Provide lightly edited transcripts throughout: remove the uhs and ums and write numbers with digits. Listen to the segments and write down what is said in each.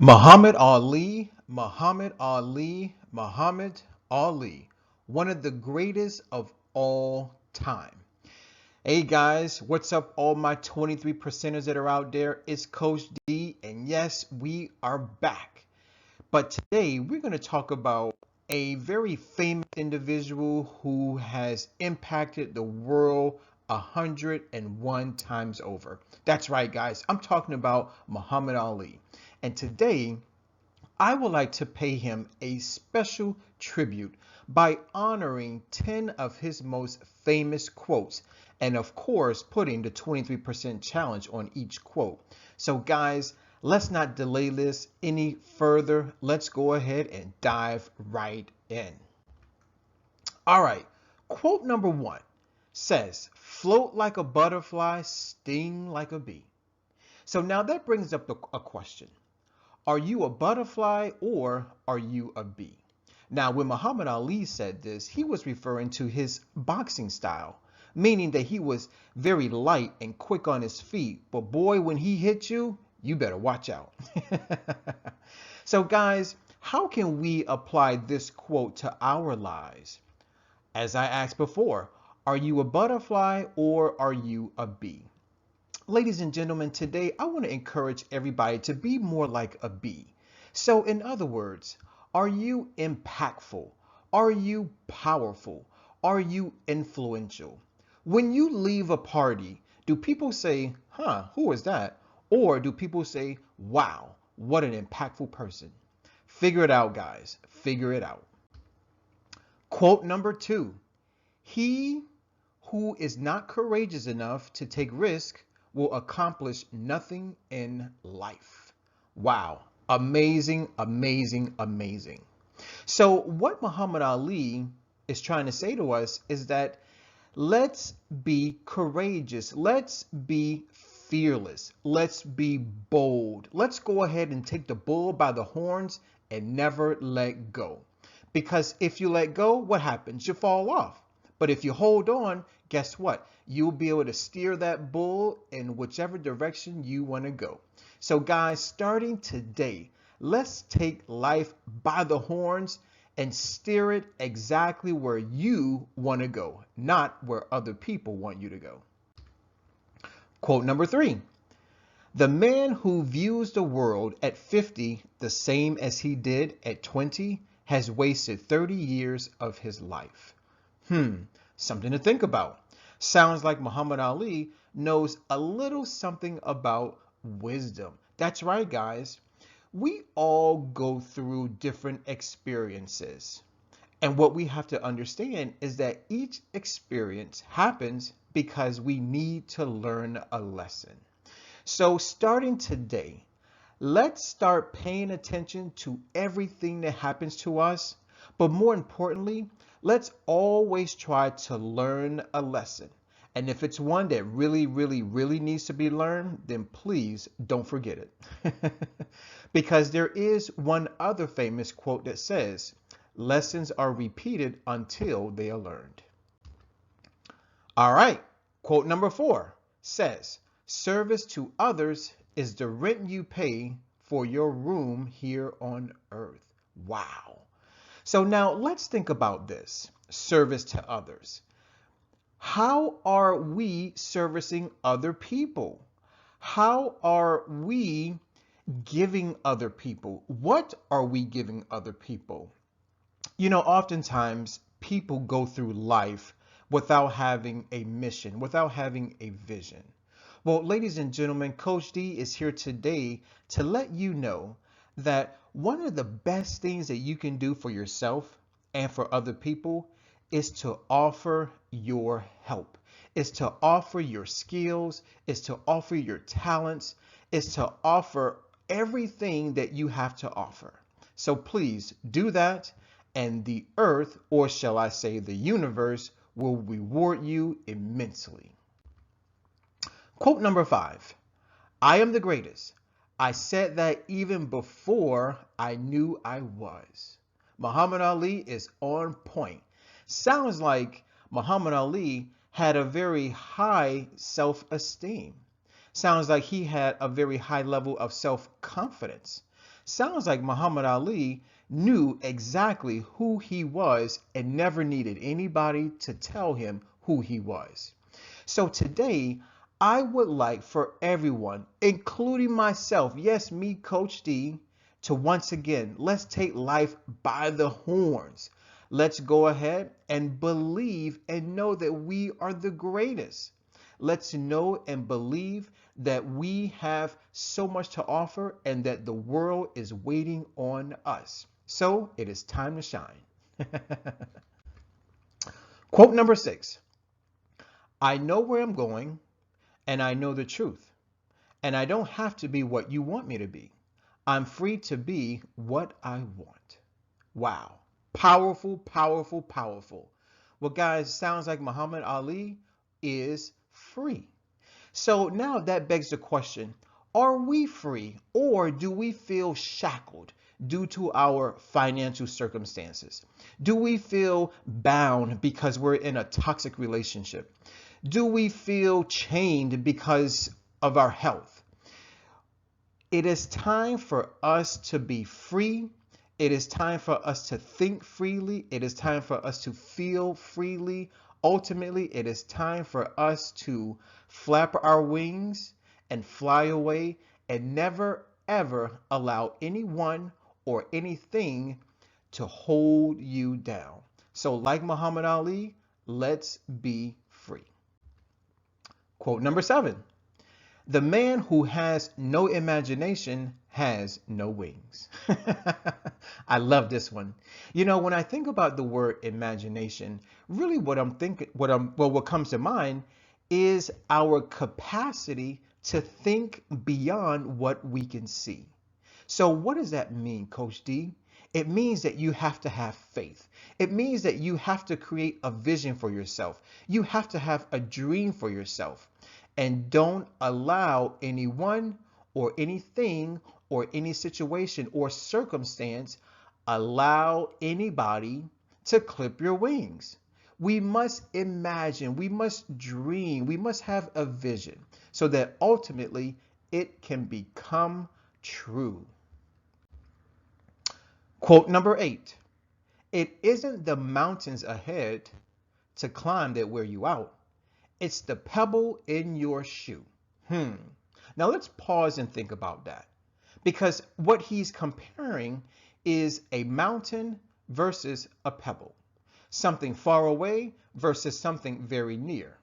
Muhammad Ali, Muhammad Ali, Muhammad Ali, one of the greatest of all time. Hey guys, what's up, all my 23 percenters that are out there? It's Coach D, and yes, we are back. But today we're going to talk about a very famous individual who has impacted the world 101 times over. That's right, guys. I'm talking about Muhammad Ali. And today I would like to pay him a special tribute by honoring 10 of his most famous quotes and, of course, putting the 23% challenge on each quote. So, guys, let's not delay this any further. Let's go ahead and dive right in. All right, quote number one says, "Float like a butterfly, sting like a bee." So now that brings up a question. Are you a butterfly or are you a bee? Now, when Muhammad Ali said this, he was referring to his boxing style, meaning that he was very light and quick on his feet. But boy, when he hit you, you better watch out. So, guys, how can we apply this quote to our lives? As I asked before, are you a butterfly or are you a bee? Ladies and gentlemen, today I want to encourage everybody to be more like a bee. So, in other words, are you impactful? Are you powerful? Are you influential? When you leave a party, do people say, who is that? Or do people say, wow, what an impactful person? Figure it out, guys. Figure it out. Quote number two. He who is not courageous enough to take risk will accomplish nothing in life. Wow. Amazing, amazing, amazing. So what Muhammad Ali is trying to say to us is that let's be courageous. Let's be fearless. Let's be bold. Let's go ahead and take the bull by the horns and never let go. Because if you let go, what happens? You fall off. But if you hold on, guess what? You'll be able to steer that bull in whichever direction you want to go. So guys, starting today, let's take life by the horns and steer it exactly where you want to go, not where other people want you to go. Quote number three. The man who views the world at 50 the same as he did at 20 has wasted 30 years of his life. Something to think about. Sounds like Muhammad Ali knows a little something about wisdom. That's right, guys. We all go through different experiences. And what we have to understand is that each experience happens because we need to learn a lesson. So starting today, let's start paying attention to everything that happens to us. But more importantly, let's always try to learn a lesson. And if it's one that really, really, really needs to be learned, then please don't forget it. Because there is one other famous quote that says, lessons are repeated until they are learned. All right, quote number four says, service to others is the rent you pay for your room here on earth. Wow. So now let's think about this. Service to others. How are we servicing other people? How are we giving other people? What are we giving other people? You know, oftentimes people go through life without having a mission, without having a vision. Well, ladies and gentlemen, Coach D is here today to let you know that one of the best things that you can do for yourself and for other people is to offer your help, is to offer your skills, is to offer your talents, is to offer everything that you have to offer. So please do that, and the earth, or shall I say the universe, will reward you immensely. Quote number five. I am the greatest. I said that even before I knew I was. Muhammad Ali is on point. Sounds like Muhammad Ali had a very high self-esteem. Sounds like he had a very high level of self-confidence. Sounds like Muhammad Ali knew exactly who he was and never needed anybody to tell him who he was. So today, I would like for everyone, including myself, yes, me, Coach D, to once again, let's take life by the horns. Let's go ahead and believe and know that we are the greatest. Let's know and believe that we have so much to offer and that the world is waiting on us. So it is time to shine. Quote number 6. I know where I'm going and I know the truth. And I don't have to be what you want me to be. I'm free to be what I want. Wow. Powerful, powerful, powerful. Well, guys, sounds like Muhammad Ali is free. So now that begs the question, are we free or do we feel shackled due to our financial circumstances? Do we feel bound because we're in a toxic relationship? Do we feel chained because of our health? It is time for us to be free. It is time for us to think freely. It is time for us to feel freely. Ultimately, it is time for us to flap our wings and fly away and never, ever allow anyone or anything to hold you down. So like Muhammad Ali, let's be free. Quote number 7. The man who has no imagination has no wings. I love this one. You know, when I think about the word imagination, really what comes to mind is our capacity to think beyond what we can see. So what does that mean, Coach D? It means that you have to have faith. It means that you have to create a vision for yourself. You have to have a dream for yourself. And don't allow anyone or anything or any situation or circumstance allow anybody to clip your wings. We must imagine, we must dream, we must have a vision so that ultimately it can become true. Quote number 8. It isn't the mountains ahead to climb that wear you out. It's the pebble in your shoe. Now let's pause and think about that. Because what he's comparing is a mountain versus a pebble. Something far away versus something very near.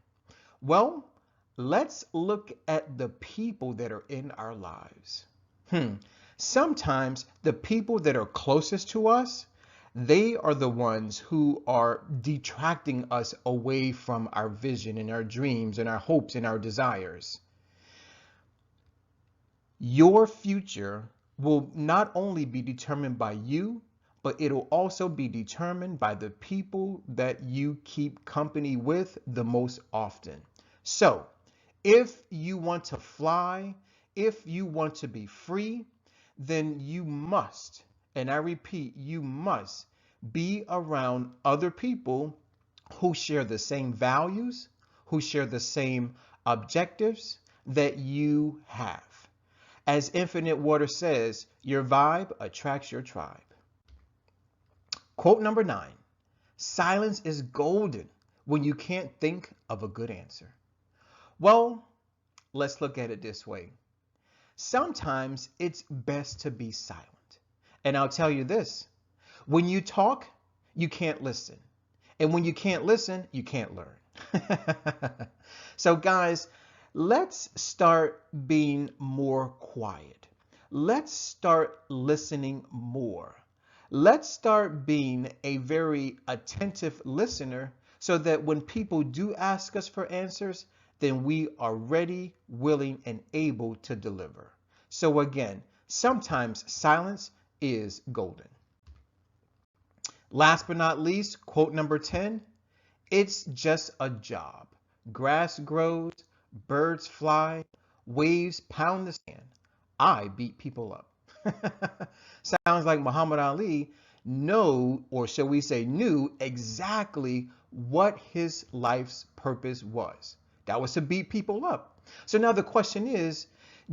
Well, let's look at the people that are in our lives. Sometimes the people that are closest to us, they are the ones who are detracting us away from our vision and our dreams and our hopes and our desires. Your future will not only be determined by you, but it'll also be determined by the people that you keep company with the most often. So, if you want to fly, if you want to be free, then you must, and I repeat, you must be around other people who share the same values, who share the same objectives that you have. As Infinite Water says, your vibe attracts your tribe. Quote number 9. Silence is golden when you can't think of a good answer. Well, let's look at it this way. Sometimes it's best to be silent. And I'll tell you this, when you talk, you can't listen. And when you can't listen, you can't learn. So guys, let's start being more quiet. Let's start listening more. Let's start being a very attentive listener so that when people do ask us for answers, then we are ready, willing, and able to deliver. So again, sometimes silence is golden. Last but not least, quote number 10, it's just a job. Grass grows, birds fly, waves pound the sand. I beat people up. Sounds like Muhammad Ali or shall we say knew exactly what his life's purpose was. That was to beat people up. So now the question is,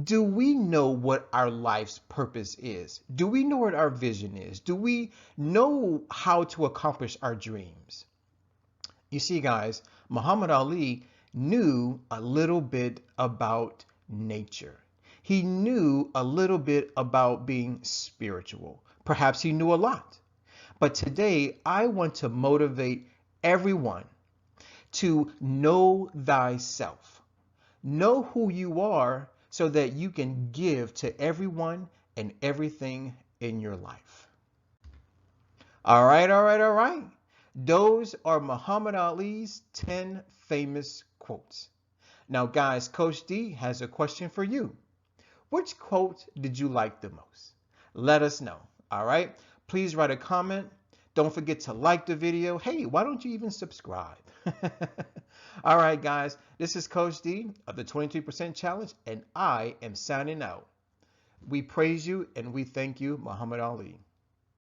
Do we know what our life's purpose is? Do we know what our vision is? Do we know how to accomplish our dreams? You see, guys, Muhammad Ali knew a little bit about nature. He knew a little bit about being spiritual. Perhaps he knew a lot. But today, I want to motivate everyone to know thyself. Know who you are so that you can give to everyone and everything in your life. All right, all right, all right. Those are Muhammad Ali's 10 famous quotes. Now, guys, Coach D has a question for you. Which quote did you like the most? Let us know. All right. Please write a comment. Don't forget to like the video. Hey, why don't you even subscribe? All right, guys. This is Coach D of the 22% Challenge, and I am signing out. We praise you and we thank you, Muhammad Ali.